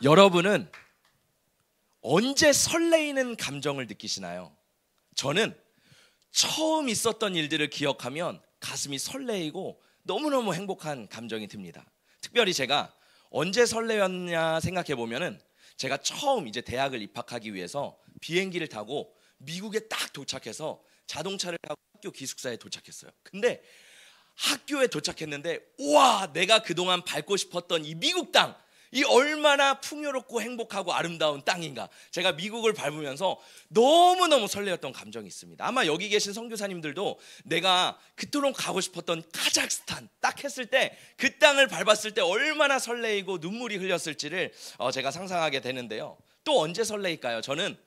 여러분은 언제 설레이는 감정을 느끼시나요? 저는 처음 있었던 일들을 기억하면 가슴이 설레이고 너무너무 행복한 감정이 듭니다. 특별히 제가 언제 설레었냐 생각해 보면은 제가 처음 이제 대학을 입학하기 위해서 비행기를 타고 미국에 딱 도착해서 자동차를 타고 학교 기숙사에 도착했어요. 근데 학교에 도착했는데 우와, 내가 그동안 밟고 싶었던 이 미국 땅, 이 얼마나 풍요롭고 행복하고 아름다운 땅인가. 제가 미국을 밟으면서 너무너무 설레었던 감정이 있습니다. 아마 여기 계신 선교사님들도 내가 그토록 가고 싶었던 카자흐스탄 딱 했을 때 그 땅을 밟았을 때 얼마나 설레이고 눈물이 흘렸을지를 제가 상상하게 되는데요. 또 언제 설레일까요? 저는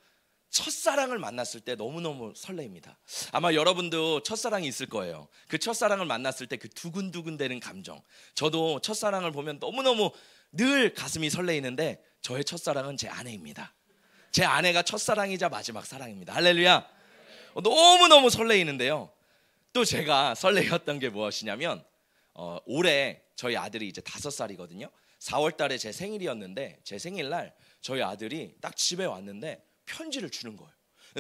첫사랑을 만났을 때 너무너무 설레입니다. 아마 여러분도 첫사랑이 있을 거예요. 그 첫사랑을 만났을 때 그 두근두근 되는 감정. 저도 첫사랑을 보면 너무너무 늘 가슴이 설레이는데 저의 첫사랑은 제 아내입니다. 제 아내가 첫사랑이자 마지막 사랑입니다. 할렐루야. 너무너무 설레이는데요. 또 제가 설레었던 게 무엇이냐면 올해 저희 아들이 이제 5살이거든요. 4월 달에 제 생일이었는데 제 생일날 저희 아들이 딱 집에 왔는데 편지를 주는 거예요.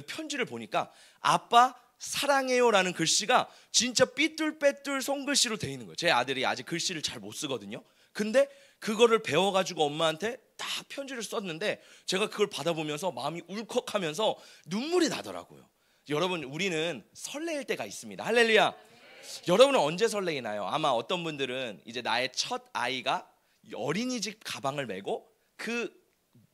편지를 보니까 아빠 사랑해요라는 글씨가 진짜 삐뚤빼뚤 손글씨로 돼 있는 거예요. 제 아들이 아직 글씨를 잘 못 쓰거든요. 근데 그거를 배워가지고 엄마한테 딱 편지를 썼는데 제가 그걸 받아보면서 마음이 울컥하면서 눈물이 나더라고요. 여러분, 우리는 설레일 때가 있습니다. 할렐루야. 여러분은 언제 설레이나요? 아마 어떤 분들은 이제 나의 첫 아이가 어린이집 가방을 메고 그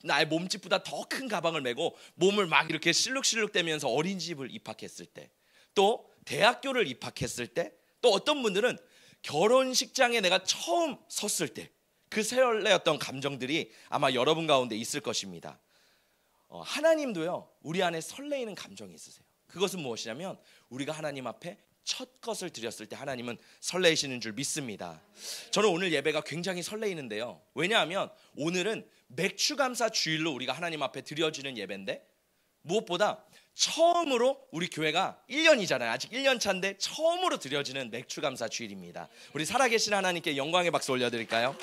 나의 몸집보다 더 큰 가방을 메고 몸을 막 이렇게 실룩실룩대면서 어린이집을 입학했을 때, 또 대학교를 입학했을 때, 또 어떤 분들은 결혼식장에 내가 처음 섰을 때 그 설레었던 감정들이 아마 여러분 가운데 있을 것입니다. 하나님도요, 우리 안에 설레이는 감정이 있으세요. 그것은 무엇이냐면 우리가 하나님 앞에 첫 것을 드렸을 때 하나님은 설레이시는 줄 믿습니다. 저는 오늘 예배가 굉장히 설레이는데요. 왜냐하면 오늘은 맥주감사 주일로 우리가 하나님 앞에 드려지는 예배인데, 무엇보다 처음으로 우리 교회가 1년이잖아요. 아직 1년 차인데 처음으로 드려지는 맥주감사 주일입니다. 우리 살아계신 하나님께 영광의 박수 올려드릴까요?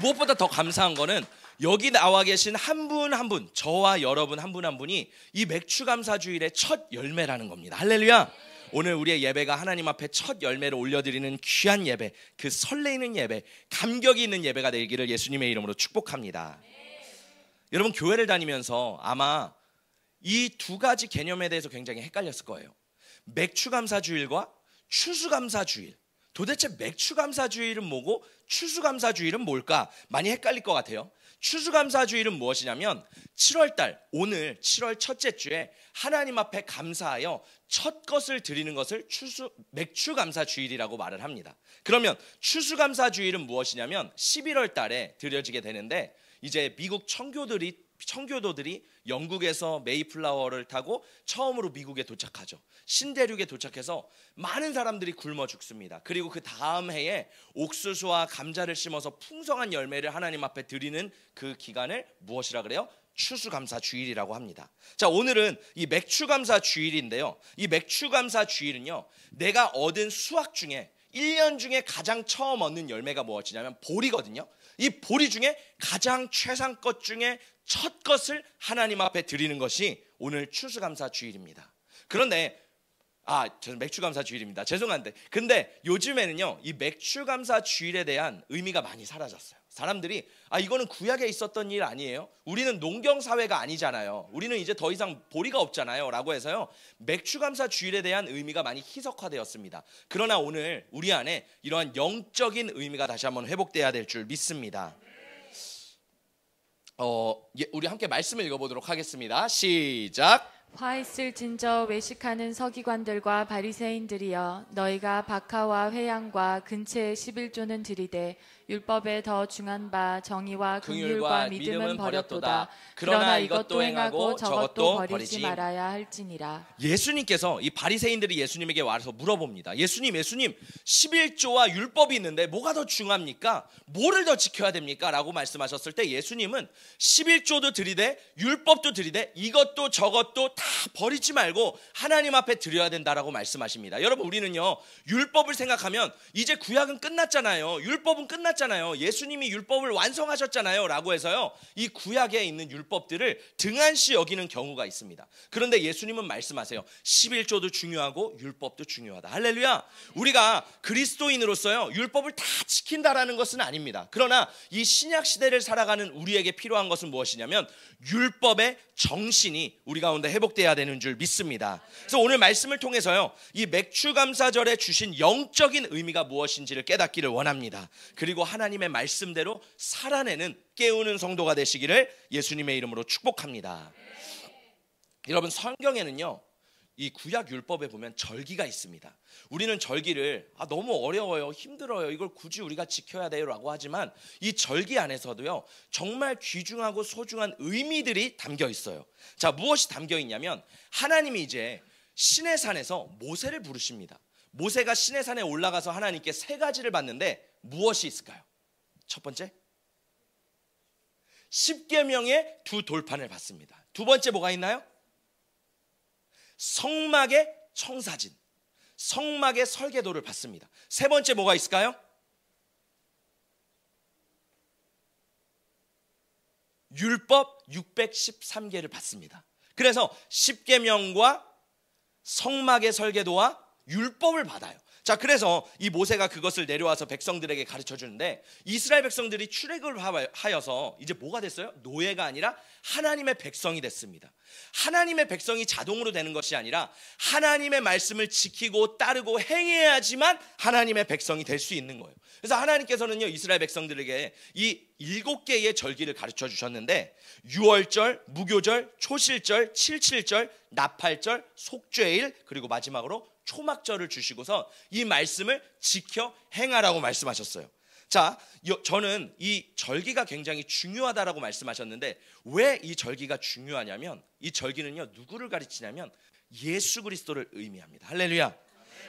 무엇보다 더 감사한 거는 여기 나와 계신 한 분 한 분, 저와 여러분 한 분 한 분이 이 맥주감사 주일의 첫 열매라는 겁니다. 할렐루야. 오늘 우리의 예배가 하나님 앞에 첫 열매를 올려드리는 귀한 예배, 그 설레이는 예배, 감격이 있는 예배가 되기를 예수님의 이름으로 축복합니다. 여러분, 교회를 다니면서 아마 이 두 가지 개념에 대해서 굉장히 헷갈렸을 거예요. 맥주감사주일과 추수감사주일. 도대체 맥주감사주일은 뭐고 추수감사주일은 뭘까? 많이 헷갈릴 것 같아요. 추수감사주일은 무엇이냐면 7월달, 오늘 7월 첫째 주에 하나님 앞에 감사하여 첫 것을 드리는 것을 맥주감사주일이라고 말을 합니다. 그러면 추수감사주일은 무엇이냐면 11월 달에 드려지게 되는데, 이제 미국 청교도들이 영국에서 메이플라워를 타고 처음으로 미국에 도착하죠. 신대륙에 도착해서 많은 사람들이 굶어 죽습니다. 그리고 그 다음 해에 옥수수와 감자를 심어서 풍성한 열매를 하나님 앞에 드리는 그 기간을 무엇이라 그래요? 추수감사 주일이라고 합니다. 자, 오늘은 이 맥주감사 주일인데요. 이 맥주감사 주일은요, 내가 얻은 수확 중에 1년 중에 가장 처음 얻는 열매가 무엇이냐면 보리거든요. 이 보리 중에 가장 최상것 중에 첫 것을 하나님 앞에 드리는 것이 오늘 추수감사 주일입니다. 그런데 저는 맥주감사 주일입니다. 죄송한데, 근데 요즘에는요, 이 맥주감사 주일에 대한 의미가 많이 사라졌어요. 사람들이 이거는 구약에 있었던 일 아니에요? 우리는 농경사회가 아니잖아요. 우리는 이제 더 이상 보리가 없잖아요 라고 해서요, 맥주감사 주일에 대한 의미가 많이 희석화되었습니다. 그러나 오늘 우리 안에 이러한 영적인 의미가 다시 한번 회복돼야 될 줄 믿습니다. 우리 함께 말씀을 읽어보도록 하겠습니다. 시작. 화 있을 진저 외식하는 서기관들과 바리새인들이여, 너희가 박하와 회양과 근체의 11조는 들이되 율법에 더 중한 바 정의와 긍휼과 믿음은 버렸도다. 그러나 이것도 행하고 저것도 버리지 말아야 할지니라. 예수님께서 이 바리새인들이 예수님에게 와서 물어봅니다. 예수님 11조와 율법이 있는데 뭐가 더 중요합니까? 뭐를 더 지켜야 됩니까? 라고 말씀하셨을 때 예수님은 11조도 들이되 율법도 들이되 이것도 저것도 다 버리지 말고 하나님 앞에 드려야 된다라고 말씀하십니다. 여러분, 우리는요, 율법을 생각하면 이제 구약은 끝났잖아요. 율법은 끝났잖아요. 끝났잖아요. 예수님이 율법을 완성하셨잖아요. 라고 해서요, 이 구약에 있는 율법들을 등한시 여기는 경우가 있습니다. 그런데 예수님은 말씀하세요. 11조도 중요하고 율법도 중요하다. 할렐루야. 우리가 그리스도인으로서요, 율법을 다 지킨다라는 것은 아닙니다. 그러나 이 신약 시대를 살아가는 우리에게 필요한 것은 무엇이냐면 율법의 정신이 우리 가운데 회복돼야 되는 줄 믿습니다. 그래서 오늘 말씀을 통해서요, 이 맥추감사절에 주신 영적인 의미가 무엇인지를 깨닫기를 원합니다. 그리고 하나님의 말씀대로 살아내는 깨우는 성도가 되시기를 예수님의 이름으로 축복합니다. 여러분, 성경에는요, 이 구약 율법에 보면 절기가 있습니다. 우리는 절기를 너무 어려워요, 힘들어요, 이걸 굳이 우리가 지켜야 돼요 라고 하지만 이 절기 안에서도요, 정말 귀중하고 소중한 의미들이 담겨 있어요. 자, 무엇이 담겨 있냐면 하나님이 이제 시내산에서 모세를 부르십니다. 모세가 시내산에 올라가서 하나님께 세 가지를 받는데 무엇이 있을까요? 첫 번째, 십계명의 두 돌판을 받습니다. 두 번째 뭐가 있나요? 성막의 청사진, 성막의 설계도를 받습니다. 세 번째 뭐가 있을까요? 율법 613개를 받습니다. 그래서 십계명과 성막의 설계도와 율법을 받아요. 자, 그래서 이 모세가 그것을 내려와서 백성들에게 가르쳐 주는데 이스라엘 백성들이 출애굽을 하여서 이제 뭐가 됐어요? 노예가 아니라 하나님의 백성이 됐습니다. 하나님의 백성이 자동으로 되는 것이 아니라 하나님의 말씀을 지키고 따르고 행해야지만 하나님의 백성이 될 수 있는 거예요. 그래서 하나님께서는요, 이스라엘 백성들에게 이 7개의 절기를 가르쳐 주셨는데 유월절, 무교절, 초실절, 칠칠절, 나팔절, 속죄일, 그리고 마지막으로 초막절을 주시고서 이 말씀을 지켜 행하라고 말씀하셨어요. 자, 저는 이 절기가 굉장히 중요하다라고 말씀하셨는데 왜 이 절기가 중요하냐면 이 절기는요, 누구를 가르치냐면 예수 그리스도를 의미합니다. 할렐루야.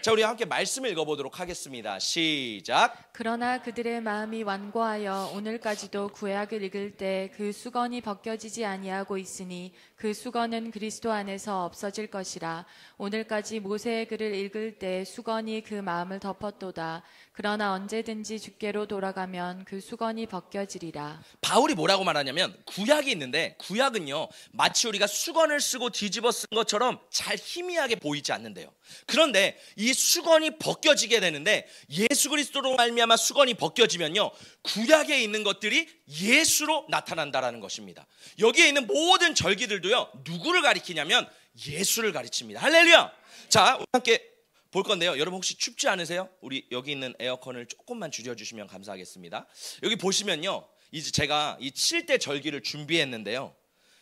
자, 우리 함께 말씀을 읽어보도록 하겠습니다. 시작. 그러나 그들의 마음이 완고하여 오늘까지도 구약을 읽을 때 그 수건이 벗겨지지 아니하고 있으니 그 수건은 그리스도 안에서 없어질 것이라. 오늘까지 모세의 글을 읽을 때 수건이 그 마음을 덮었도다. 그러나 언제든지 주께로 돌아가면 그 수건이 벗겨지리라. 바울이 뭐라고 말하냐면 구약이 있는데 구약은요, 마치 우리가 수건을 쓰고 뒤집어 쓴 것처럼 잘 희미하게 보이지 않는데요. 그런데 이 수건이 벗겨지게 되는데 예수 그리스도로 말미암아 수건이 벗겨지면요, 구약에 있는 것들이 예수로 나타난다라는 것입니다. 여기에 있는 모든 절기들도요, 누구를 가리키냐면 예수를 가르칩니다. 할렐루야. 자, 함께 볼 건데요, 여러분 혹시 춥지 않으세요? 우리 여기 있는 에어컨을 조금만 줄여주시면 감사하겠습니다. 여기 보시면요, 이제 제가 이 7대 절기를 준비했는데요,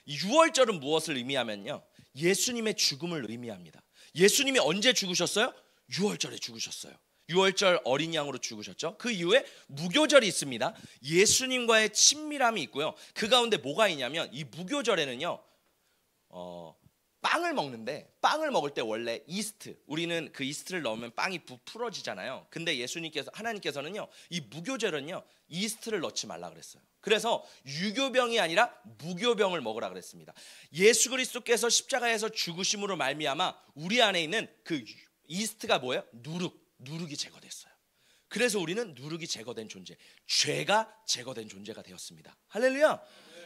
이 6월절은 무엇을 의미하면요, 예수님의 죽음을 의미합니다. 예수님이 언제 죽으셨어요? 6월절에 죽으셨어요. 6월절 어린 양으로 죽으셨죠. 그 이후에 무교절이 있습니다. 예수님과의 친밀함이 있고요. 그 가운데 뭐가 있냐면 이 무교절에는요, 빵을 먹는데 빵을 먹을 때 원래 이스트, 우리는 그 이스트를 넣으면 빵이 부풀어지잖아요. 근데 하나님께서는요, 이 무교절은요, 이스트를 넣지 말라 그랬어요. 그래서 유교병이 아니라 무교병을 먹으라 그랬습니다. 예수 그리스도께서 십자가에서 죽으심으로 말미암아 우리 안에 있는 그 이스트가 뭐예요? 누룩이 제거됐어요. 그래서 우리는 누룩이 제거된 존재, 죄가 제거된 존재가 되었습니다. 할렐루야.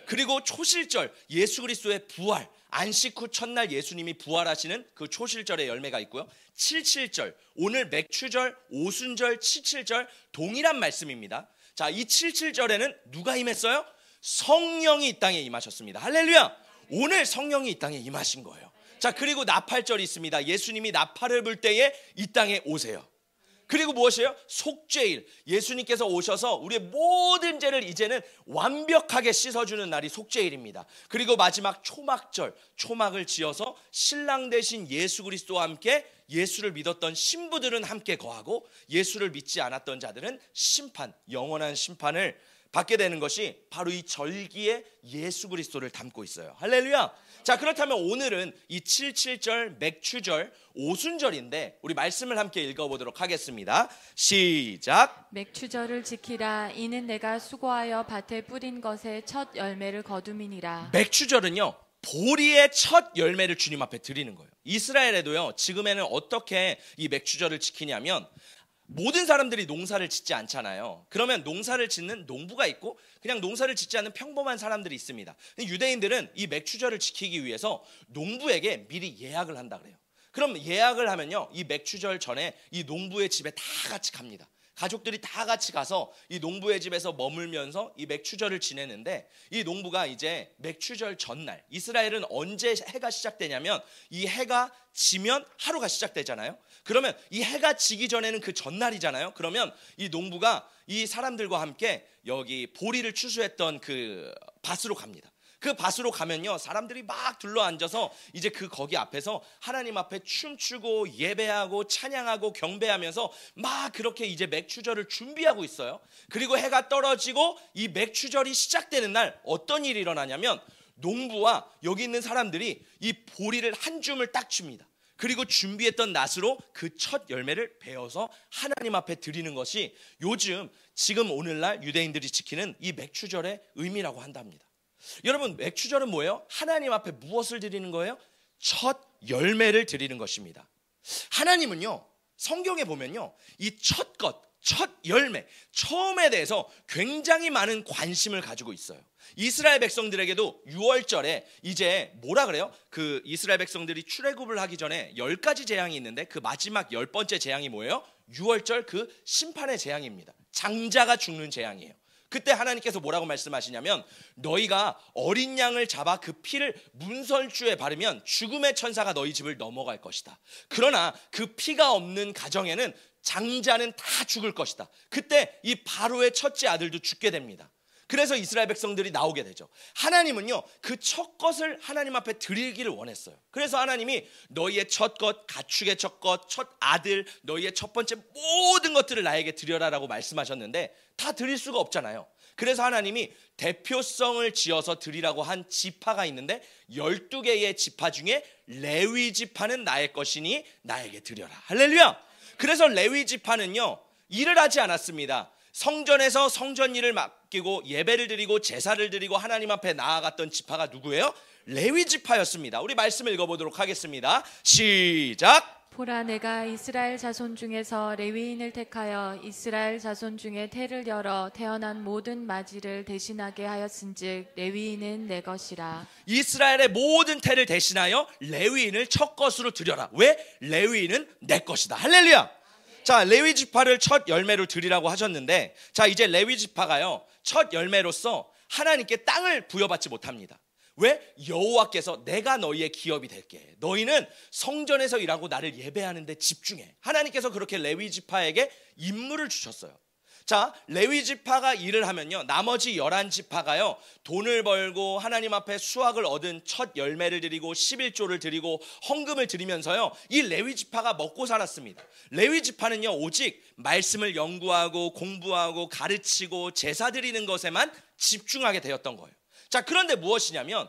그리고 초실절, 예수 그리스도의 부활, 안식 후 첫날 예수님이 부활하시는 그 초실절의 열매가 있고요. 칠칠절, 오늘 맥추절, 오순절, 칠칠절 동일한 말씀입니다. 자, 이 칠칠절에는 누가 임했어요? 성령이 이 땅에 임하셨습니다. 할렐루야. 오늘 성령이 이 땅에 임하신 거예요. 자, 그리고 나팔절이 있습니다. 예수님이 나팔을 불 때에 이 땅에 오세요. 그리고 무엇이에요? 속죄일, 예수님께서 오셔서 우리의 모든 죄를 이제는 완벽하게 씻어주는 날이 속죄일입니다. 그리고 마지막 초막절, 초막을 지어서 신랑 되신 예수 그리스도와 함께 예수를 믿었던 신부들은 함께 거하고 예수를 믿지 않았던 자들은 심판, 영원한 심판을 받게 되는 것이 바로 이 절기에 예수 그리스도를 담고 있어요. 할렐루야. 자, 그렇다면 오늘은 이 칠칠절, 맥추절, 오순절인데 우리 말씀을 함께 읽어보도록 하겠습니다. 시작. 맥추절을 지키라. 이는 내가 수고하여 밭에 뿌린 것의 첫 열매를 거둠이니라. 맥추절은요, 보리의 첫 열매를 주님 앞에 드리는 거예요. 이스라엘에도요, 지금에는 어떻게 이 맥추절을 지키냐면 모든 사람들이 농사를 짓지 않잖아요. 그러면 농사를 짓는 농부가 있고 그냥 농사를 짓지 않는 평범한 사람들이 있습니다. 근데 유대인들은 이 맥추절을 지키기 위해서 농부에게 미리 예약을 한다 그래요. 그럼 예약을 하면요, 이 맥추절 전에 이 농부의 집에 다 같이 갑니다. 가족들이 다 같이 가서 이 농부의 집에서 머물면서 이 맥추절을 지내는데, 이 농부가 이제 맥추절 전날, 이스라엘은 언제 해가 시작되냐면 이 해가 지면 하루가 시작되잖아요. 그러면 이 해가 지기 전에는 그 전날이잖아요. 그러면 이 농부가 이 사람들과 함께 여기 보리를 추수했던 그 밭으로 갑니다. 그 밭으로 가면요, 사람들이 막 둘러앉아서 이제 그 거기 앞에서 하나님 앞에 춤추고 예배하고 찬양하고 경배하면서 막 그렇게 이제 맥추절을 준비하고 있어요. 그리고 해가 떨어지고 이 맥추절이 시작되는 날 어떤 일이 일어나냐면, 농부와 여기 있는 사람들이 이 보리를 한 줌을 딱 줍니다. 그리고 준비했던 낫으로 그 첫 열매를 베어서 하나님 앞에 드리는 것이 요즘 지금 오늘날 유대인들이 지키는 이 맥추절의 의미라고 한답니다. 여러분, 맥추절은 뭐예요? 하나님 앞에 무엇을 드리는 거예요? 첫 열매를 드리는 것입니다. 하나님은요, 성경에 보면요, 이 첫 것, 첫 열매, 처음에 대해서 굉장히 많은 관심을 가지고 있어요. 이스라엘 백성들에게도 6월절에 이제 뭐라 그래요? 그 이스라엘 백성들이 출애굽을 하기 전에 10가지 재앙이 있는데 그 마지막 10번째 재앙이 뭐예요? 6월절 그 심판의 재앙입니다. 장자가 죽는 재앙이에요. 그때 하나님께서 뭐라고 말씀하시냐면, 너희가 어린 양을 잡아 그 피를 문설주에 바르면 죽음의 천사가 너희 집을 넘어갈 것이다. 그러나 그 피가 없는 가정에는 장자는 다 죽을 것이다. 그때 이 바로의 첫째 아들도 죽게 됩니다. 그래서 이스라엘 백성들이 나오게 되죠. 하나님은요, 그 첫 것을 하나님 앞에 드리기를 원했어요. 그래서 하나님이 너희의 첫 것, 가축의 첫 것, 첫 아들, 너희의 첫 번째 모든 것들을 나에게 드려라라고 말씀하셨는데 다 드릴 수가 없잖아요. 그래서 하나님이 대표성을 지어서 드리라고 한 지파가 있는데 12개의 지파 중에 레위 지파는 나의 것이니 나에게 드려라. 할렐루야. 그래서 레위 지파는요, 일을 하지 않았습니다. 성전에서 성전 일을 맡기고 예배를 드리고 제사를 드리고 하나님 앞에 나아갔던 지파가 누구예요? 레위 지파였습니다. 우리 말씀 읽어보도록 하겠습니다. 시작. 보라, 내가 이스라엘 자손 중에서 레위인을 택하여 이스라엘 자손 중에 태를 열어 태어난 모든 마지를 대신하게 하였은즉 레위인은 내 것이라. 이스라엘의 모든 태를 대신하여 레위인을 첫 것으로 드려라. 왜? 레위인은 내 것이다. 할렐루야. 자, 레위 지파를 첫 열매로 드리라고 하셨는데, 자, 이제 레위 지파가요, 첫 열매로서 하나님께 땅을 부여받지 못합니다. 왜? 여호와께서 내가 너희의 기업이 될게. 너희는 성전에서 일하고 나를 예배하는데 집중해. 하나님께서 그렇게 레위 지파에게 임무를 주셨어요. 자, 레위 지파가 일을 하면요, 나머지 11지파가요 돈을 벌고 하나님 앞에 수확을 얻은 첫 열매를 드리고 11조를 드리고 헌금을 드리면서요 이 레위 지파가 먹고 살았습니다. 레위 지파는요 오직 말씀을 연구하고 공부하고 가르치고 제사 드리는 것에만 집중하게 되었던 거예요. 자, 그런데 무엇이냐면,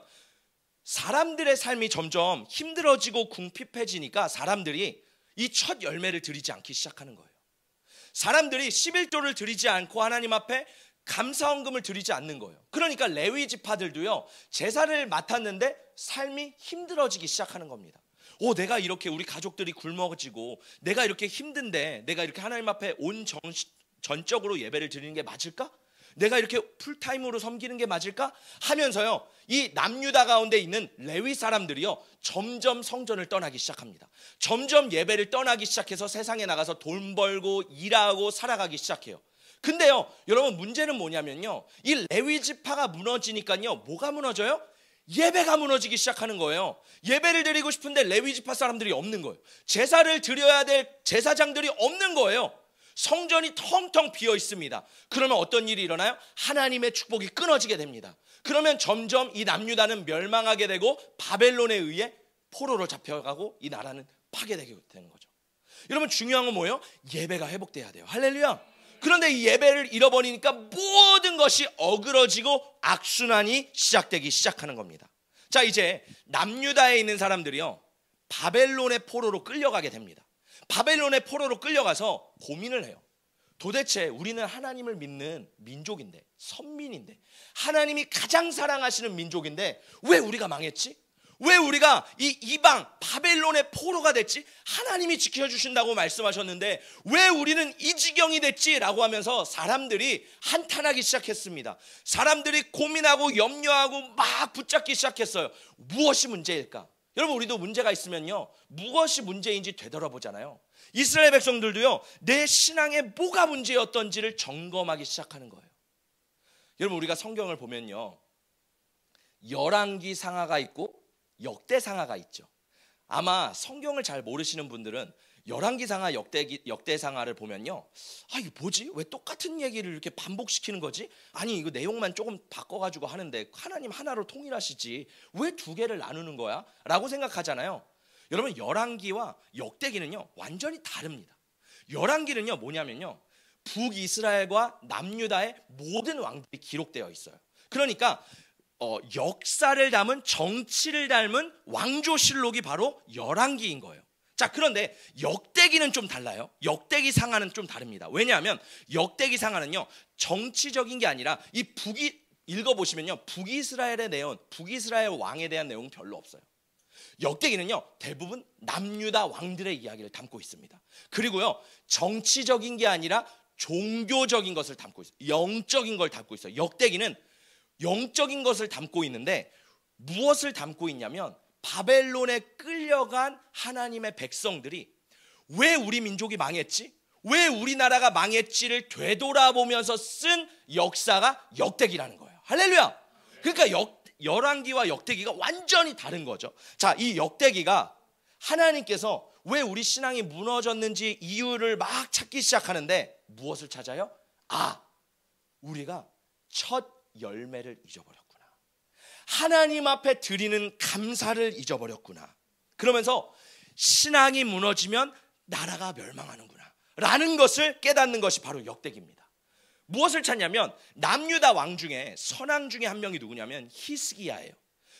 사람들의 삶이 점점 힘들어지고 궁핍해지니까 사람들이 이 첫 열매를 드리지 않기 시작하는 거예요. 사람들이 11조를 드리지 않고 하나님 앞에 감사헌금을 드리지 않는 거예요. 그러니까 레위 지파들도요 제사를 맡았는데 삶이 힘들어지기 시작하는 겁니다. 내가 이렇게 우리 가족들이 굶어지고 내가 이렇게 힘든데 내가 이렇게 하나님 앞에 전적으로 예배를 드리는 게 맞을까? 내가 이렇게 풀타임으로 섬기는 게 맞을까? 하면서요 이 남유다 가운데 있는 레위 사람들이요 점점 성전을 떠나기 시작합니다. 점점 예배를 떠나기 시작해서 세상에 나가서 돈 벌고 일하고 살아가기 시작해요. 근데요 여러분, 문제는 뭐냐면요, 이 레위 지파가 무너지니까요 뭐가 무너져요? 예배가 무너지기 시작하는 거예요. 예배를 드리고 싶은데 레위 지파 사람들이 없는 거예요. 제사를 드려야 될 제사장들이 없는 거예요. 성전이 텅텅 비어 있습니다. 그러면 어떤 일이 일어나요? 하나님의 축복이 끊어지게 됩니다. 그러면 점점 이 남유다는 멸망하게 되고 바벨론에 의해 포로로 잡혀가고 이 나라는 파괴되게 되는 거죠. 여러분, 중요한 건 뭐예요? 예배가 회복돼야 돼요. 할렐루야. 그런데 이 예배를 잃어버리니까 모든 것이 어그러지고 악순환이 시작되기 시작하는 겁니다. 자, 이제 남유다에 있는 사람들이요 바벨론의 포로로 끌려가게 됩니다. 바벨론의 포로로 끌려가서 고민을 해요. 도대체 우리는 하나님을 믿는 민족인데, 선민인데, 하나님이 가장 사랑하시는 민족인데 왜 우리가 망했지? 왜 우리가 이 이방 바벨론의 포로가 됐지? 하나님이 지켜주신다고 말씀하셨는데 왜 우리는 이 지경이 됐지? 라고 하면서 사람들이 한탄하기 시작했습니다. 사람들이 고민하고 염려하고 막 붙잡기 시작했어요. 무엇이 문제일까? 여러분, 우리도 문제가 있으면요, 무엇이 문제인지 되돌아보잖아요. 이스라엘 백성들도요, 내 신앙에 뭐가 문제였던지를 점검하기 시작하는 거예요. 여러분, 우리가 성경을 보면요, 열왕기 상하가 있고 역대 상하가 있죠. 아마 성경을 잘 모르시는 분들은 열왕기 상하, 역대 상하를 보면요, 아, 이게 뭐지? 왜 똑같은 얘기를 이렇게 반복시키는 거지? 아니, 이거 내용만 조금 바꿔가지고 하는데 하나님 하나로 통일하시지 왜 두 개를 나누는 거야? 라고 생각하잖아요. 여러분, 열왕기와 역대기는요 완전히 다릅니다. 열왕기는요 뭐냐면요, 북이스라엘과 남유다의 모든 왕들이 기록되어 있어요. 그러니까 역사를 담은, 정치를 담은 왕조실록이 바로 열왕기인 거예요. 자, 그런데 역대기는 좀 달라요. 역대기 상하는 좀 다릅니다. 왜냐하면 역대기 상하는요 정치적인 게 아니라 이 읽어보시면요, 북이스라엘의 내용, 북이스라엘 왕에 대한 내용은 별로 없어요. 역대기는요 대부분 남유다 왕들의 이야기를 담고 있습니다. 그리고요 정치적인 게 아니라 종교적인 것을 담고 있어요. 영적인 걸 담고 있어요. 역대기는 영적인 것을 담고 있는데 무엇을 담고 있냐면 바벨론에 끌려간 하나님의 백성들이 왜 우리 민족이 망했지? 왜 우리나라가 망했지를 되돌아보면서 쓴 역사가 역대기라는 거예요. 할렐루야. 그러니까 열왕기와 역대기가 완전히 다른 거죠. 자, 이 역대기가 하나님께서 왜 우리 신앙이 무너졌는지 이유를 막 찾기 시작하는데 무엇을 찾아요? 아, 우리가 첫 열매를 잊어버렸구나. 하나님 앞에 드리는 감사를 잊어버렸구나. 그러면서 신앙이 무너지면 나라가 멸망하는구나 라는 것을 깨닫는 것이 바로 역대기입니다. 무엇을 찾냐면 남유다 왕 중에 선왕 중에 한 명이 누구냐면 히스기야예요.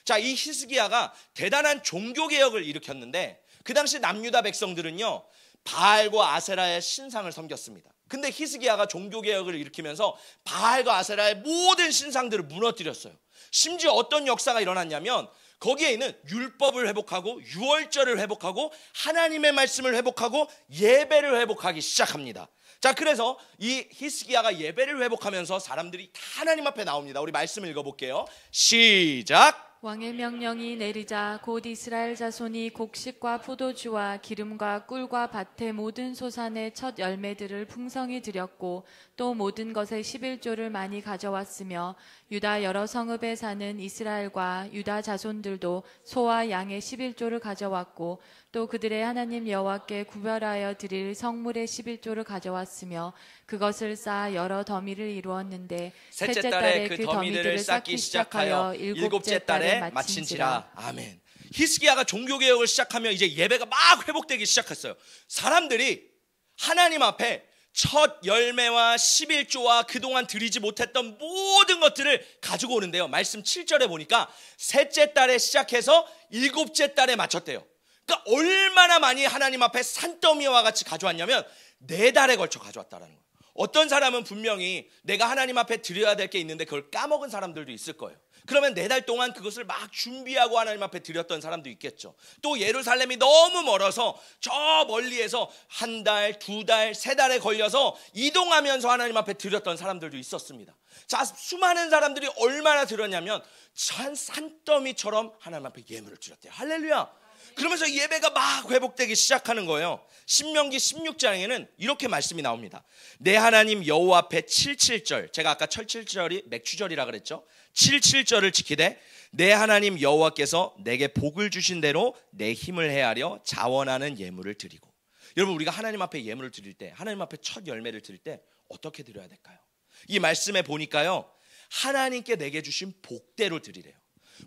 자, 이 히스기야가 대단한 종교개혁을 일으켰는데 그 당시 남유다 백성들은요 바알과 아세라의 신상을 섬겼습니다. 근데 히스기야가 종교개혁을 일으키면서 바알과 아세라의 모든 신상들을 무너뜨렸어요. 심지어 어떤 역사가 일어났냐면 거기에 있는 율법을 회복하고 유월절을 회복하고 하나님의 말씀을 회복하고 예배를 회복하기 시작합니다. 자, 그래서 이 히스기야가 예배를 회복하면서 사람들이 다 하나님 앞에 나옵니다. 우리 말씀을 읽어볼게요. 시작. 왕의 명령이 내리자 곧 이스라엘 자손이 곡식과 포도주와 기름과 꿀과 밭의 모든 소산의 첫 열매들을 풍성히 드렸고 또 모든 것의 11조를 많이 가져왔으며 유다 여러 성읍에 사는 이스라엘과 유다 자손들도 소와 양의 11조를 가져왔고 또 그들의 하나님 여호와께 구별하여 드릴 성물의 11조를 가져왔으며 그것을 쌓아 여러 더미를 이루었는데 셋째 달에 그 더미들을 쌓기 시작하여 일곱째 달에 마친지라. 아멘. 히스기야가 종교개혁을 시작하며 이제 예배가 막 회복되기 시작했어요. 사람들이 하나님 앞에 첫 열매와 11조와 그동안 드리지 못했던 모든 것들을 가지고 오는데요, 말씀 7절에 보니까 셋째 달에 시작해서 일곱째 달에 마쳤대요. 그러니까 얼마나 많이 하나님 앞에 산더미와 같이 가져왔냐면 4달에 걸쳐 가져왔다라는 거예요. 어떤 사람은 분명히 내가 하나님 앞에 드려야 될 게 있는데 그걸 까먹은 사람들도 있을 거예요. 그러면 4달 동안 그것을 막 준비하고 하나님 앞에 드렸던 사람도 있겠죠. 또 예루살렘이 너무 멀어서 저 멀리에서 1달, 2달, 3달에 걸려서 이동하면서 하나님 앞에 드렸던 사람들도 있었습니다. 자, 수많은 사람들이 얼마나 드렸냐면 산더미처럼 하나님 앞에 예물을 드렸대요. 할렐루야. 그러면서 예배가 막 회복되기 시작하는 거예요. 신명기 16장에는 이렇게 말씀이 나옵니다. 내 하나님 여호와 앞에 77절, 제가 아까 77절이 맥주절이라 그랬죠. 77절을 지키되 내 하나님 여호와께서 내게 복을 주신 대로 내 힘을 헤아려 자원하는 예물을 드리고. 여러분, 우리가 하나님 앞에 예물을 드릴 때, 하나님 앞에 첫 열매를 드릴 때 어떻게 드려야 될까요? 이 말씀에 보니까요, 하나님께 내게 주신 복대로 드리래요.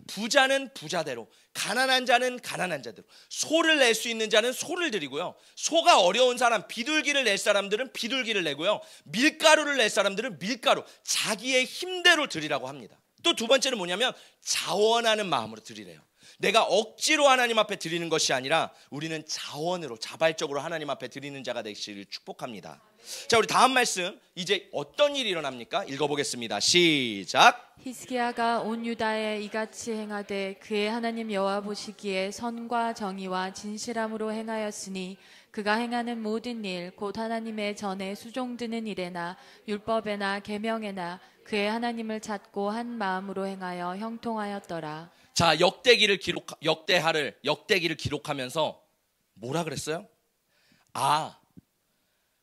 부자는 부자대로, 가난한 자는 가난한 자대로, 소를 낼 수 있는 자는 소를 드리고요, 소가 어려운 사람, 비둘기를 낼 사람들은 비둘기를 내고요, 밀가루를 낼 사람들은 밀가루, 자기의 힘대로 드리라고 합니다. 또 두 번째는 뭐냐면 자원하는 마음으로 드리래요. 내가 억지로 하나님 앞에 드리는 것이 아니라 우리는 자원으로 자발적으로 하나님 앞에 드리는 자가 되시기를 축복합니다. 자, 우리 다음 말씀 이제 어떤 일이 일어납니까? 읽어보겠습니다. 시작. 히스기야가 온 유다에 이같이 행하되 그의 하나님 여호와 보시기에 선과 정의와 진실함으로 행하였으니 그가 행하는 모든 일 곧 하나님의 전에 수종드는 일에나 율법에나 계명에나 그의 하나님을 찾고 한 마음으로 행하여 형통하였더라. 자, 역대기를 기록하면서 뭐라 그랬어요?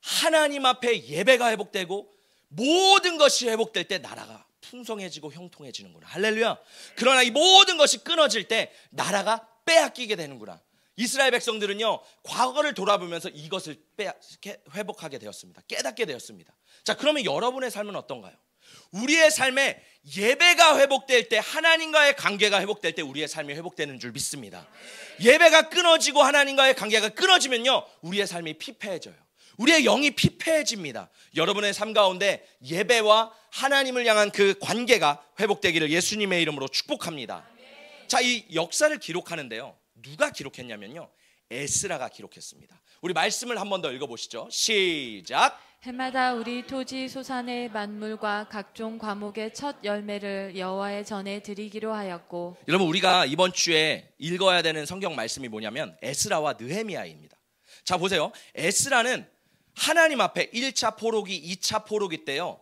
하나님 앞에 예배가 회복되고 모든 것이 회복될 때 나라가 풍성해지고 형통해지는구나. 할렐루야. 그러나 이 모든 것이 끊어질 때 나라가 빼앗기게 되는구나. 이스라엘 백성들은요, 과거를 돌아보면서 이것을 회복하게 되었습니다. 깨닫게 되었습니다. 자, 그러면 여러분의 삶은 어떤가요? 우리의 삶에 예배가 회복될 때, 하나님과의 관계가 회복될 때 우리의 삶이 회복되는 줄 믿습니다. 예배가 끊어지고 하나님과의 관계가 끊어지면요, 우리의 삶이 피폐해져요. 우리의 영이 피폐해집니다. 여러분의 삶 가운데 예배와 하나님을 향한 그 관계가 회복되기를 예수님의 이름으로 축복합니다. 자, 이 역사를 기록하는데요, 누가 기록했냐면요, 에스라가 기록했습니다. 우리 말씀을 한 번 더 읽어보시죠. 시작. 해마다 우리 토지 소산의 만물과 각종 과목의 첫 열매를 여호와의 전에 드리기로 하였고. 여러분, 우리가 이번 주에 읽어야 되는 성경 말씀이 뭐냐면 에스라와 느헤미야입니다. 자, 보세요. 에스라는 하나님 앞에 1차 포로기, 2차 포로기 때요,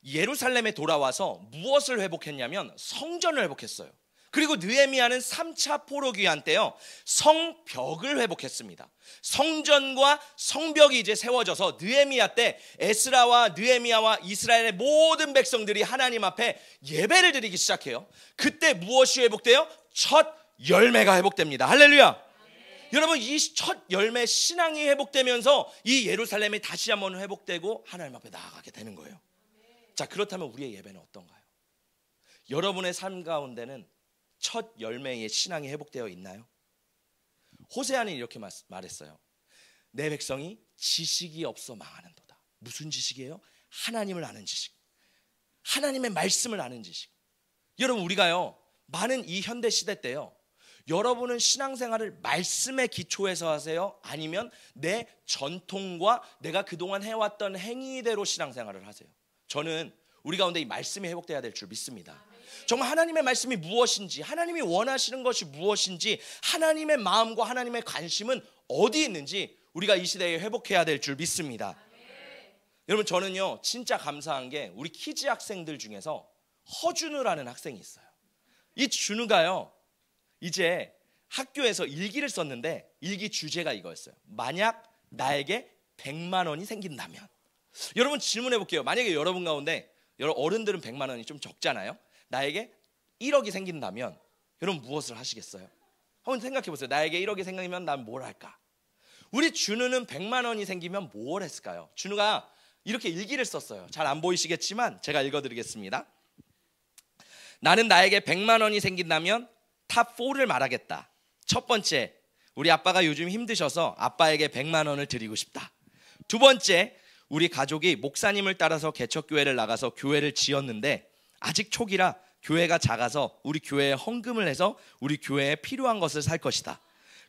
예루살렘에 돌아와서 무엇을 회복했냐면 성전을 회복했어요. 그리고 느헤미야는 3차 포로기한 때요, 성벽을 회복했습니다. 성전과 성벽이 이제 세워져서 느헤미야 때 에스라와 느헤미야와 이스라엘의 모든 백성들이 하나님 앞에 예배를 드리기 시작해요. 그때 무엇이 회복돼요? 첫 열매가 회복됩니다. 할렐루야. 여러분, 이 첫 열매 신앙이 회복되면서 이 예루살렘이 다시 한번 회복되고 하나님 앞에 나아가게 되는 거예요. 자, 그렇다면 우리의 예배는 어떤가요? 여러분의 삶 가운데는 첫 열매의 신앙이 회복되어 있나요? 호세아는 이렇게 말했어요. 내 백성이 지식이 없어 망하는도다. 무슨 지식이에요? 하나님을 아는 지식, 하나님의 말씀을 아는 지식. 여러분, 우리가요, 많은 이 현대 시대 때요, 여러분은 신앙생활을 말씀의 기초에서 하세요? 아니면 내 전통과 내가 그동안 해왔던 행위대로 신앙생활을 하세요? 저는 우리 가운데 이 말씀이 회복돼야 될 줄 믿습니다. 정말 하나님의 말씀이 무엇인지, 하나님이 원하시는 것이 무엇인지, 하나님의 마음과 하나님의 관심은 어디에 있는지 우리가 이 시대에 회복해야 될 줄 믿습니다. 여러분, 저는요, 진짜 감사한 게 우리 키즈 학생들 중에서 허준우라는 학생이 있어요. 이 준우가요, 이제 학교에서 일기를 썼는데 일기 주제가 이거였어요. 만약 나에게 100만 원이 생긴다면. 여러분, 질문해 볼게요. 만약에 여러분 가운데, 어른들은 100만 원이 좀 적잖아요. 나에게 1억이 생긴다면 여러분 무엇을 하시겠어요? 한번 생각해 보세요. 나에게 1억이 생기면 난 뭘 할까? 우리 준우는 100만 원이 생기면 뭘 했을까요? 준우가 이렇게 일기를 썼어요. 잘 안 보이시겠지만 제가 읽어드리겠습니다. 나는 나에게 100만 원이 생긴다면 탑 4를 말하겠다. 첫 번째, 우리 아빠가 요즘 힘드셔서 아빠에게 100만 원을 드리고 싶다. 두 번째, 우리 가족이 목사님을 따라서 개척교회를 나가서 교회를 지었는데 아직 초기라 교회가 작아서 우리 교회에 헌금을 해서 우리 교회에 필요한 것을 살 것이다.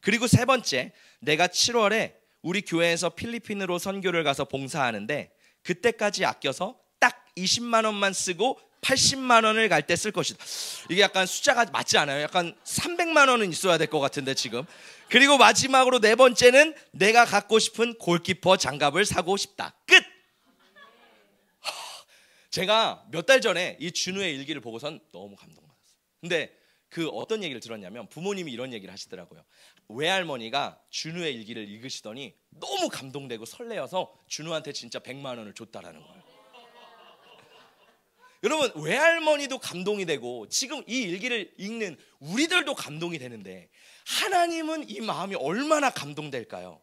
그리고 세 번째, 내가 7월에 우리 교회에서 필리핀으로 선교를 가서 봉사하는데 그때까지 아껴서 딱 20만 원만 쓰고 80만 원을 갈 때 쓸 것이다. 이게 약간 숫자가 맞지 않아요? 약간 300만 원은 있어야 될 것 같은데 지금. 그리고 마지막으로 네 번째는 내가 갖고 싶은 골키퍼 장갑을 사고 싶다. 끝! 제가 몇 달 전에 이 준우의 일기를 보고선 너무 감동받았어요. 근데 그 어떤 얘기를 들었냐면 부모님이 이런 얘기를 하시더라고요. 외할머니가 준우의 일기를 읽으시더니 너무 감동되고 설레어서 준우한테 진짜 100만 원을 줬다라는 거예요. 여러분, 외할머니도 감동이 되고 지금 이 일기를 읽는 우리들도 감동이 되는데 하나님은 이 마음이 얼마나 감동될까요?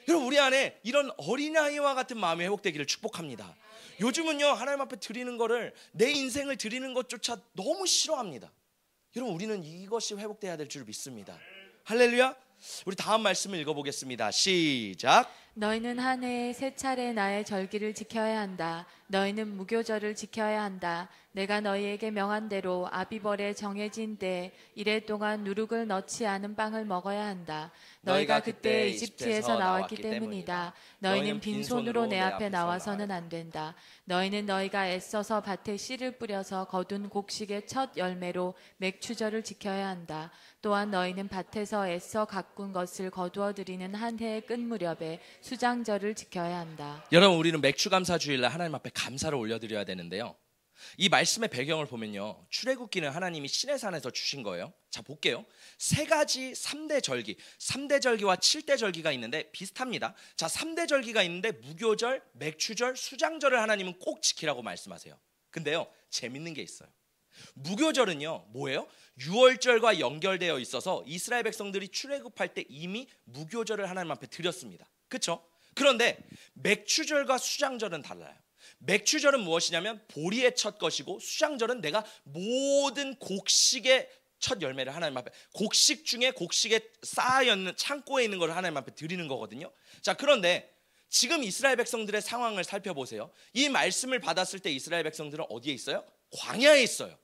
여러분, 우리 안에 이런 어린아이와 같은 마음이 회복되기를 축복합니다. 요즘은요, 하나님 앞에 드리는 거를, 내 인생을 드리는 것조차 너무 싫어합니다. 여러분, 우리는 이것이 회복돼야 될 줄 믿습니다. 할렐루야. 우리 다음 말씀을 읽어보겠습니다. 시작. 너희는 한 해에 3차례 나의 절기를 지켜야 한다. 너희는 무교절을 지켜야 한다. 내가 너희에게 명한 대로 아비벌에 정해진 때 이래 동안 누룩을 넣지 않은 빵을 먹어야 한다. 너희가 그때 이집트에서 나왔기 때문이다. 너희는 빈손으로 내 앞에 나와서는 안 된다. 너희는 너희가 애써서 밭에 씨를 뿌려서 거둔 곡식의 첫 열매로 맥추절을 지켜야 한다. 또한 너희는 밭에서 애써 가꾼 것을 거두어 드리는 한 해의 끝 무렵에 수장절을 지켜야 한다. 여러분, 우리는 맥추감사 주일날 하나님 앞에 감사를 올려드려야 되는데요, 이 말씀의 배경을 보면요, 출애굽기는 하나님이 시내산에서 주신 거예요. 자, 볼게요. 3가지 3대 절기, 3대 절기와 7대 절기가 있는데 비슷합니다. 자, 3대 절기가 있는데 무교절, 맥추절, 수장절을 하나님은 꼭 지키라고 말씀하세요. 근데요, 재밌는 게 있어요. 무교절은요, 뭐예요? 유월절과 연결되어 있어서 이스라엘 백성들이 출애굽할 때 이미 무교절을 하나님 앞에 드렸습니다. 그렇죠? 그런데 맥추절과 수장절은 달라요. 맥추절은 무엇이냐면 보리의 첫 것이고, 수장절은 내가 모든 곡식의 첫 열매를 하나님 앞에, 곡식 중에 곡식에 쌓여있는 창고에 있는 걸 하나님 앞에 드리는 거거든요. 자, 그런데 지금 이스라엘 백성들의 상황을 살펴보세요. 이 말씀을 받았을 때 이스라엘 백성들은 어디에 있어요? 광야에 있어요.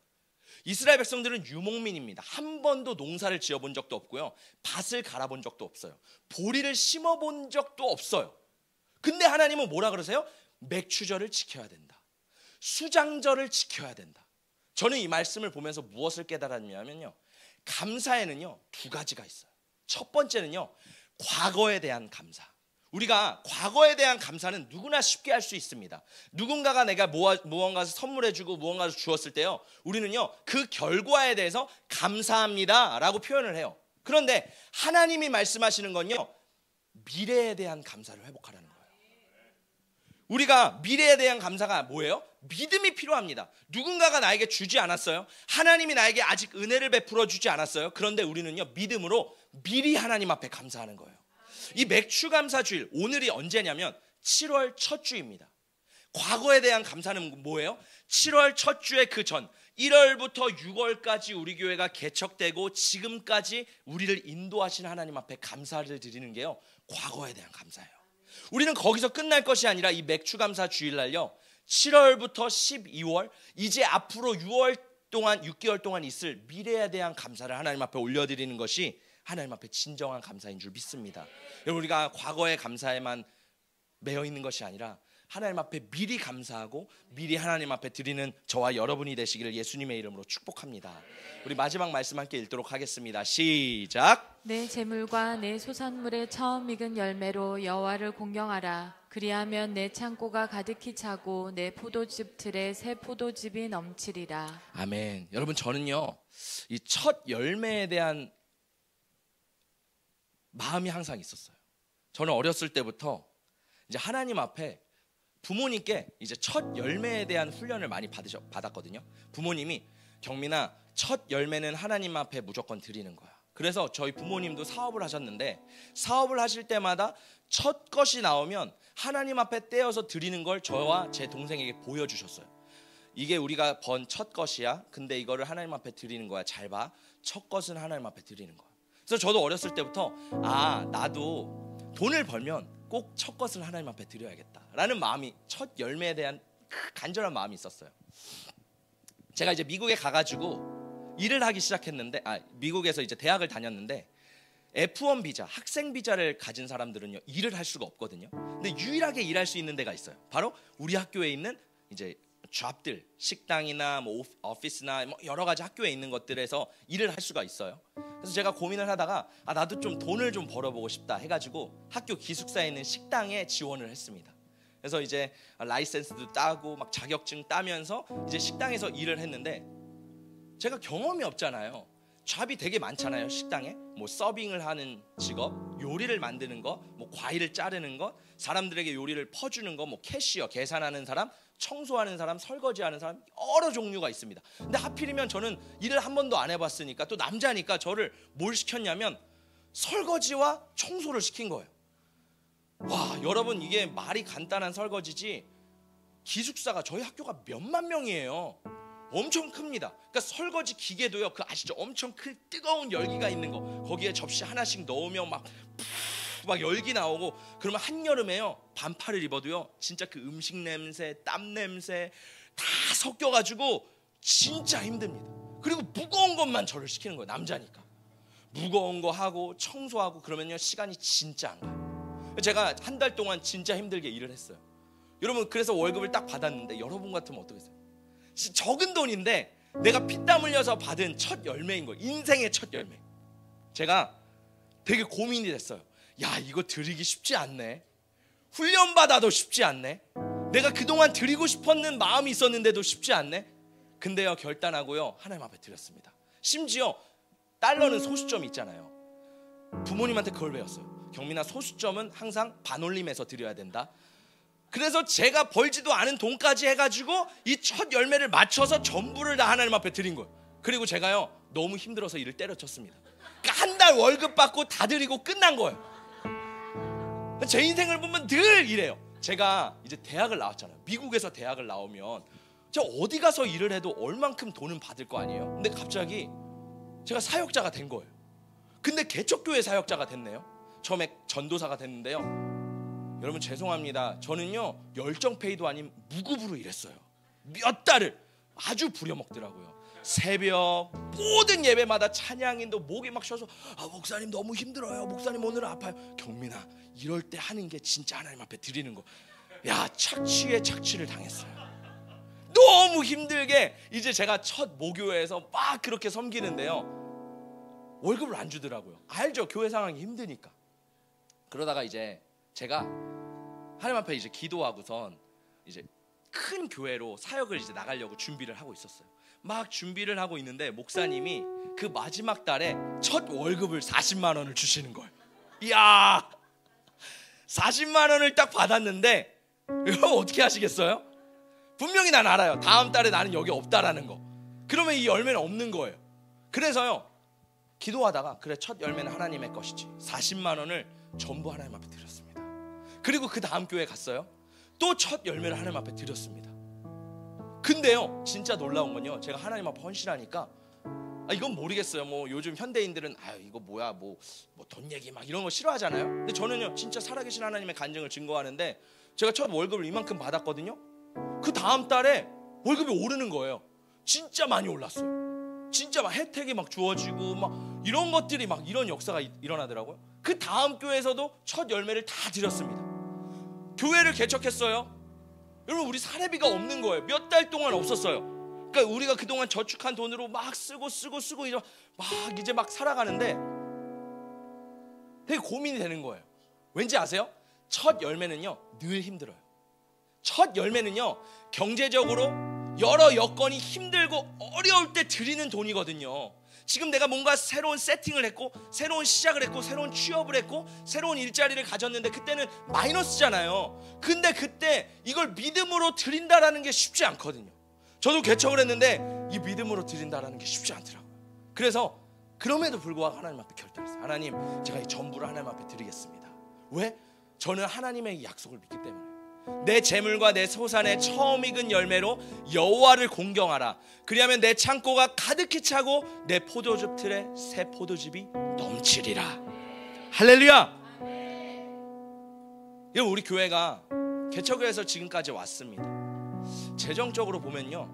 이스라엘 백성들은 유목민입니다. 한 번도 농사를 지어본 적도 없고요, 밭을 갈아본 적도 없어요, 보리를 심어본 적도 없어요. 근데 하나님은 뭐라 그러세요? 맥추절을 지켜야 된다, 수장절을 지켜야 된다. 저는 이 말씀을 보면서 무엇을 깨달았냐면요, 감사에는요 2가지가 있어요. 첫 번째는요, 과거에 대한 감사. 우리가 과거에 대한 감사는 누구나 쉽게 할 수 있습니다. 누군가가 내가 무언가를 선물해주고 무언가를 주었을 때요, 우리는요 그 결과에 대해서 감사합니다 라고 표현을 해요. 그런데 하나님이 말씀하시는 건요, 미래에 대한 감사를 회복하라는 거예요. 우리가 미래에 대한 감사가 뭐예요? 믿음이 필요합니다. 누군가가 나에게 주지 않았어요. 하나님이 나에게 아직 은혜를 베풀어 주지 않았어요. 그런데 우리는요 믿음으로 미리 하나님 앞에 감사하는 거예요. 이 맥추감사 주일, 오늘이 언제냐면 7월 첫 주입니다. 과거에 대한 감사는 뭐예요? 7월 첫 주의 그 전 1월부터 6월까지 우리 교회가 개척되고 지금까지 우리를 인도하신 하나님 앞에 감사를 드리는 게요, 과거에 대한 감사예요. 우리는 거기서 끝날 것이 아니라 이 맥추감사 주일날요, 7월부터 12월, 이제 앞으로 6월 동안 6개월 동안 있을 미래에 대한 감사를 하나님 앞에 올려드리는 것이 하나님 앞에 진정한 감사인 줄 믿습니다. 여러분, 우리가 과거의 감사에만 매여 있는 것이 아니라 하나님 앞에 미리 감사하고 미리 하나님 앞에 드리는 저와 여러분이 되시기를 예수님의 이름으로 축복합니다. 우리 마지막 말씀 함께 읽도록 하겠습니다. 시작. 내 재물과 내 소산물의 처음 익은 열매로 여호와를 공경하라. 그리하면 내 창고가 가득히 차고 내 포도즙 틀에 새 포도즙이 넘치리라. 아멘. 여러분, 저는요 이 첫 열매에 대한 마음이 항상 있었어요. 저는 어렸을 때부터 이제 하나님 앞에 부모님께 이제 첫 열매에 대한 훈련을 많이 받았거든요. 부모님이, 경민아, 첫 열매는 하나님 앞에 무조건 드리는 거야. 그래서 저희 부모님도 사업을 하셨는데, 사업을 하실 때마다 첫 것이 나오면 하나님 앞에 떼어서 드리는 걸 저와 제 동생에게 보여주셨어요. 이게 우리가 번 첫 것이야. 근데 이거를 하나님 앞에 드리는 거야. 잘 봐. 첫 것은 하나님 앞에 드리는 거야. 그래서 저도 어렸을 때부터 나도 돈을 벌면 꼭 첫 것을 하나님 앞에 드려야겠다라는 마음이, 첫 열매에 대한 간절한 마음이 있었어요. 제가 이제 미국에 가가지고 일을 하기 시작했는데, 미국에서 이제 대학을 다녔는데, F1 비자, 학생 비자를 가진 사람들은요 일을 할 수가 없거든요. 근데 유일하게 일할 수 있는 데가 있어요. 바로 우리 학교에 있는 이제 잡들, 식당이나 뭐 오피스나 뭐 여러 가지 학교에 있는 것들에서 일을 할 수가 있어요. 그래서 제가 고민을 하다가 나도 좀 돈을 좀 벌어보고 싶다 해가지고 학교 기숙사에 있는 식당에 지원을 했습니다. 그래서 이제 라이센스도 따고 막 자격증 따면서 이제 식당에서 일을 했는데, 제가 경험이 없잖아요. 잡이 되게 많잖아요. 식당에 뭐 서빙을 하는 직업, 요리를 만드는 거, 뭐 과일을 자르는 거, 사람들에게 요리를 퍼주는 거, 뭐 캐시어, 계산하는 사람, 청소하는 사람, 설거지하는 사람, 여러 종류가 있습니다. 근데 하필이면 저는 일을 한 번도 안 해봤으니까, 또 남자니까 저를 뭘 시켰냐면 설거지와 청소를 시킨 거예요. 와, 여러분, 이게 말이 간단한 설거지지 기숙사가, 저희 학교가 몇만 명이에요. 엄청 큽니다. 그러니까 설거지 기계도요, 그 아시죠? 엄청 큰 뜨거운 열기가 있는 거, 거기에 접시 하나씩 넣으면 막 막 열기 나오고 그러면 한여름에요 반팔을 입어도요 진짜 그 음식 냄새, 땀 냄새 다 섞여가지고 진짜 힘듭니다. 그리고 무거운 것만 저를 시키는 거예요. 남자니까 무거운 거 하고 청소하고 그러면요 시간이 진짜 안 가요. 제가 한 달 동안 진짜 힘들게 일을 했어요. 여러분 그래서 월급을 딱 받았는데 여러분 같으면 어떻겠어요? 적은 돈인데 내가 피땀 흘려서 받은 첫 열매인 거예요. 인생의 첫 열매. 제가 되게 고민이 됐어요. 야 이거 드리기 쉽지 않네. 훈련받아도 쉽지 않네. 내가 그동안 드리고 싶었는 마음이 있었는데도 쉽지 않네. 근데요 결단하고요 하나님 앞에 드렸습니다. 심지어 달러는 소수점이 있잖아요. 부모님한테 그걸 배웠어요. 경민아 소수점은 항상 반올림해서 드려야 된다. 그래서 제가 벌지도 않은 돈까지 해가지고 이 첫 열매를 맞춰서 전부를 다 하나님 앞에 드린 거예요. 그리고 제가요 너무 힘들어서 일을 때려쳤습니다. 그러니까 한 달 월급 받고 다 드리고 끝난 거예요. 제 인생을 보면 늘 이래요. 제가 이제 대학을 나왔잖아요. 미국에서 대학을 나오면 제가 어디 가서 일을 해도 얼만큼 돈은 받을 거 아니에요. 근데 갑자기 제가 사역자가 된 거예요. 근데 개척교회 사역자가 됐네요. 처음에 전도사가 됐는데요. 여러분 죄송합니다. 저는요 열정페이도 아닌 무급으로 일했어요. 몇 달을 아주 부려먹더라고요. 새벽 모든 예배마다 찬양인도 목이 막 쉬어서 목사님 너무 힘들어요. 목사님 오늘 아파요. 경민아 이럴 때 하는 게 진짜 하나님 앞에 드리는 거. 야 착취에 착취를 당했어요. 너무 힘들게 이제 제가 첫 모교회에서 막 그렇게 섬기는데요 월급을 안 주더라고요. 알죠? 교회 상황이 힘드니까. 그러다가 이제 제가 하나님 앞에 이제 기도하고선 이제 큰 교회로 사역을 이제 나가려고 준비를 하고 있었어요. 막 준비를 하고 있는데 목사님이 그 마지막 달에 첫 월급을 40만 원을 주시는 거예요. 이야 40만 원을 딱 받았는데 여러분 어떻게 하시겠어요? 분명히 난 알아요. 다음 달에 나는 여기 없다라는 거. 그러면 이 열매는 없는 거예요. 그래서요 기도하다가 그래 첫 열매는 하나님의 것이지 40만 원을 전부 하나님 앞에 드렸습니다. 그리고 그 다음 교회 갔어요. 또 첫 열매를 하나님 앞에 드렸습니다. 근데요 진짜 놀라운 건요 제가 하나님 앞에 헌신하니까 이건 모르겠어요. 뭐 요즘 현대인들은 이거 뭐야 뭐 돈 얘기 막 이런 거 싫어하잖아요. 근데 저는요 진짜 살아계신 하나님의 간증을 증거하는데 제가 첫 월급을 이만큼 받았거든요. 그 다음 달에 월급이 오르는 거예요. 진짜 많이 올랐어요. 진짜 막 혜택이 막 주어지고 막 이런 것들이 막 이런 역사가 일어나더라고요. 그 다음 교회에서도 첫 열매를 다 드렸습니다. 교회를 개척했어요. 여러분 우리 사례비가 없는 거예요. 몇 달 동안 없었어요. 그러니까 우리가 그동안 저축한 돈으로 막 쓰고 이제 막 살아가는데 되게 고민이 되는 거예요. 왠지 아세요? 첫 열매는요 늘 힘들어요. 첫 열매는요 경제적으로 여러 여건이 힘들고 어려울 때 드리는 돈이거든요. 지금 내가 뭔가 새로운 세팅을 했고 새로운 시작을 했고 새로운 취업을 했고 새로운 일자리를 가졌는데 그때는 마이너스잖아요. 근데 그때 이걸 믿음으로 드린다라는 게 쉽지 않거든요. 저도 개척을 했는데 이 믿음으로 드린다라는 게 쉽지 않더라고요. 그래서 그럼에도 불구하고 하나님 앞에 결단했어요. 하나님 제가 이 전부를 하나님 앞에 드리겠습니다. 왜? 저는 하나님의 약속을 믿기 때문에. 내 재물과 내 소산의 처음 익은 열매로 여호와를 공경하라. 그리하면 내 창고가 가득히 차고 내 포도즙 틀에 새 포도즙이 넘치리라. 할렐루야. 여러분 우리 교회가 개척교회에서 지금까지 왔습니다. 재정적으로 보면요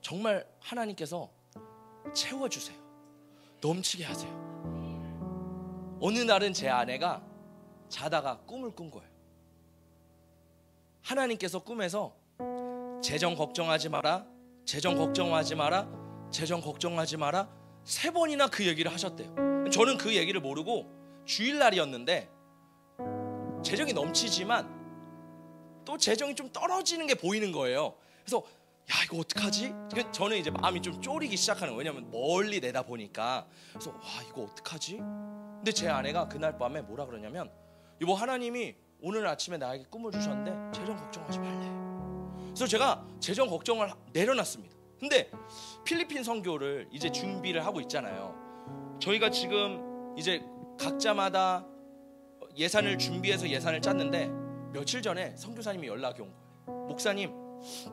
정말 하나님께서 채워주세요. 넘치게 하세요. 어느 날은 제 아내가 자다가 꿈을 꾼 거예요. 하나님께서 꿈에서 재정 걱정하지 마라, 재정 걱정하지 마라, 재정 걱정하지 마라 3번이나 그 얘기를 하셨대요. 저는 그 얘기를 모르고 주일날이었는데 재정이 넘치지만 또 재정이 좀 떨어지는 게 보이는 거예요. 그래서 야 이거 어떡하지? 저는 이제 마음이 좀 쫄이기 시작하는 거예요. 왜냐면 멀리 내다보니까. 그래서 와 이거 어떡하지? 근데 제 아내가 그날 밤에 뭐라 그러냐면 여보 하나님이 오늘 아침에 나에게 꿈을 주셨는데 재정 걱정하지 말래. 그래서 제가 재정 걱정을 내려놨습니다. 근데 필리핀 선교를 이제 준비를 하고 있잖아요. 저희가 지금 이제 각자마다 예산을 준비해서 예산을 짰는데 며칠 전에 선교사님이 연락이 온 거예요. 목사님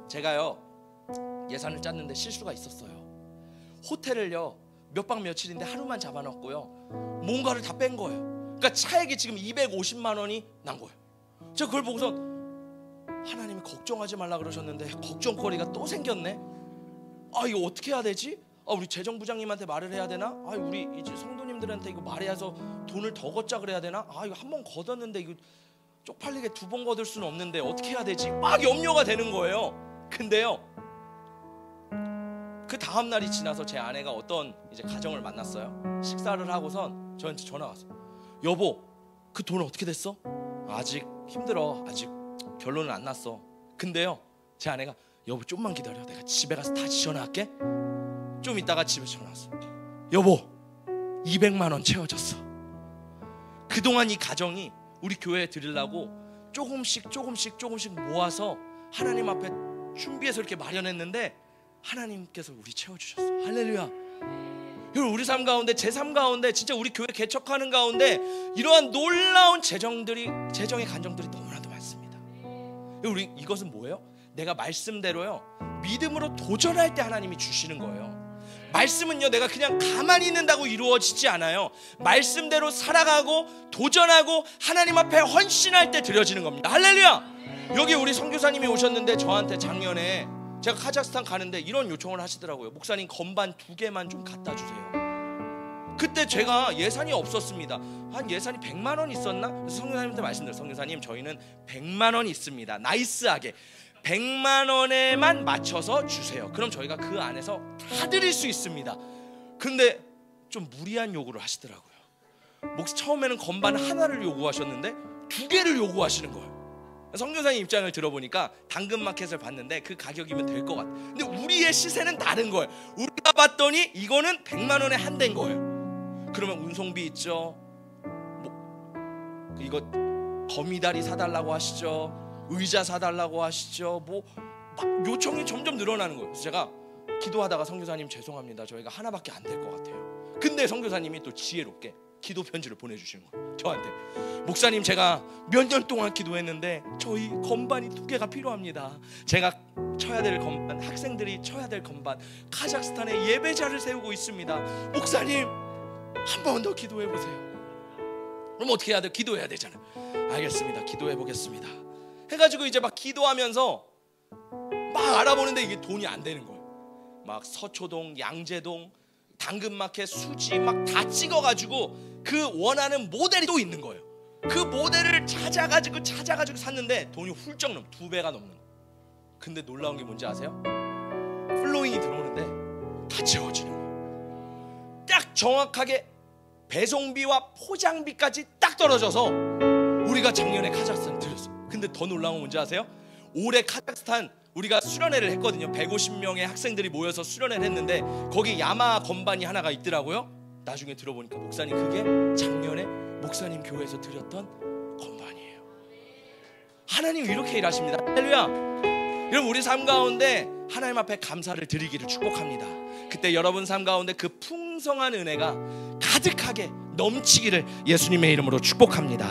제가요 예산을 짰는데 실수가 있었어요. 호텔을요 몇 박 며칠인데 하루만 잡아놨고요. 뭔가를 다 뺀 거예요. 그러니까 차액이 지금 250만 원이 난 거예요. 제가 그걸 보고서 하나님이 걱정하지 말라 그러셨는데 걱정거리가 또 생겼네. 아, 이거 어떻게 해야 되지? 아, 우리 재정부장님한테 말을 해야 되나? 아, 우리 이제 성도님들한테 이거 말해서 돈을 더 걷자 그래야 되나? 아, 이거 한 번 걷었는데 이거 쪽팔리게 두 번 걷을 수는 없는데 어떻게 해야 되지? 막 염려가 되는 거예요. 근데요, 그 다음 날이 지나서 제 아내가 어떤 이제 가정을 만났어요. 식사를 하고선 저한테 전화가 왔어요. 여보, 그 돈 어떻게 됐어? 아직 힘들어. 아직 결론은 안 났어. 근데요, 제 아내가 여보 좀만 기다려. 내가 집에 가서 다시 전화할게. 좀 있다가 집에 전화 왔어. 여보, 200만 원 채워졌어. 그동안 이 가정이 우리 교회에 드리려고 조금씩 모아서 하나님 앞에 준비해서 이렇게 마련했는데 하나님께서 우리 채워주셨어. 할렐루야. 여러분, 우리 삶 가운데, 제 삶 가운데, 진짜 우리 교회 개척하는 가운데 이러한 놀라운 재정의 간정들이 너무나도 많습니다. 우리 이것은 뭐예요? 내가 말씀대로요, 믿음으로 도전할 때 하나님이 주시는 거예요. 말씀은요, 내가 그냥 가만히 있는다고 이루어지지 않아요. 말씀대로 살아가고 도전하고 하나님 앞에 헌신할 때 드려지는 겁니다. 할렐루야. 여기 우리 선교사님이 오셨는데 저한테 작년에 제가 카자흐스탄 가는데 이런 요청을 하시더라고요. 목사님, 건반 2개만 좀 갖다 주세요. 그때 제가 예산이 없었습니다. 한 예산이 100만 원 있었나? 그래서 선교사님한테 말씀드려요. 선교사님, 저희는 100만 원 있습니다. 나이스하게 100만 원에만 맞춰서 주세요. 그럼 저희가 그 안에서 다 드릴 수 있습니다. 근데 좀 무리한 요구를 하시더라고요. 처음에는 건반 하나를 요구하셨는데 2개를 요구하시는 거예요. 선교사님 입장을 들어보니까 당근마켓을 봤는데 그 가격이면 될 것 같아. 근데 우리의 시세는 다른 거예요. 우리가 봤더니 이거는 100만 원에 한 대인 거예요. 그러면 운송비 있죠, 이거 거미다리 사달라고 하시죠, 의자 사달라고 하시죠, 막 요청이 점점 늘어나는 거예요. 그래서 제가 기도하다가 선교사님 죄송합니다, 저희가 하나밖에 안 될 것 같아요. 근데 선교사님이 또 지혜롭게 기도 편지를 보내주시는 거예요. 저한테, 목사님, 제가 몇 년 동안 기도했는데 저희 건반이 2개가 필요합니다. 제가 쳐야 될 건반, 학생들이 쳐야 될 건반, 카자흐스탄에 예배자를 세우고 있습니다. 목사님, 한 번 더 기도해 보세요. 그럼 어떻게 해야 돼요? 기도해야 되잖아요. 알겠습니다, 기도해 보겠습니다 해가지고 이제 막 기도하면서 막 알아보는데 이게 돈이 안 되는 거예요. 막 서초동, 양재동, 당근마켓, 수지 막 다 찍어가지고 그 원하는 모델이 또 있는 거예요. 그 모델을 찾아가지고 샀는데 돈이 훌쩍 2배가 넘는 거예요. 근데 놀라운 게 뭔지 아세요? 플로잉이 들어오는데 다 채워지는 거예요. 딱 정확하게 배송비와 포장비까지 딱 떨어져서 우리가 작년에 카자흐스탄 들렸어요. 근데 더 놀라운 건 뭔지 아세요? 올해 카자흐스탄 우리가 수련회를 했거든요. 150명의 학생들이 모여서 수련회를 했는데 거기 야마 건반이 하나가 있더라고요. 나중에 들어보니까 목사님, 그게 작년에 목사님 교회에서 드렸던 건반이에요. 하나님 이렇게 일하십니다. 할렐루야. 여러분, 우리 삶 가운데 하나님 앞에 감사를 드리기를 축복합니다. 그때 여러분 삶 가운데 그 풍성한 은혜가 가득하게 넘치기를 예수님의 이름으로 축복합니다.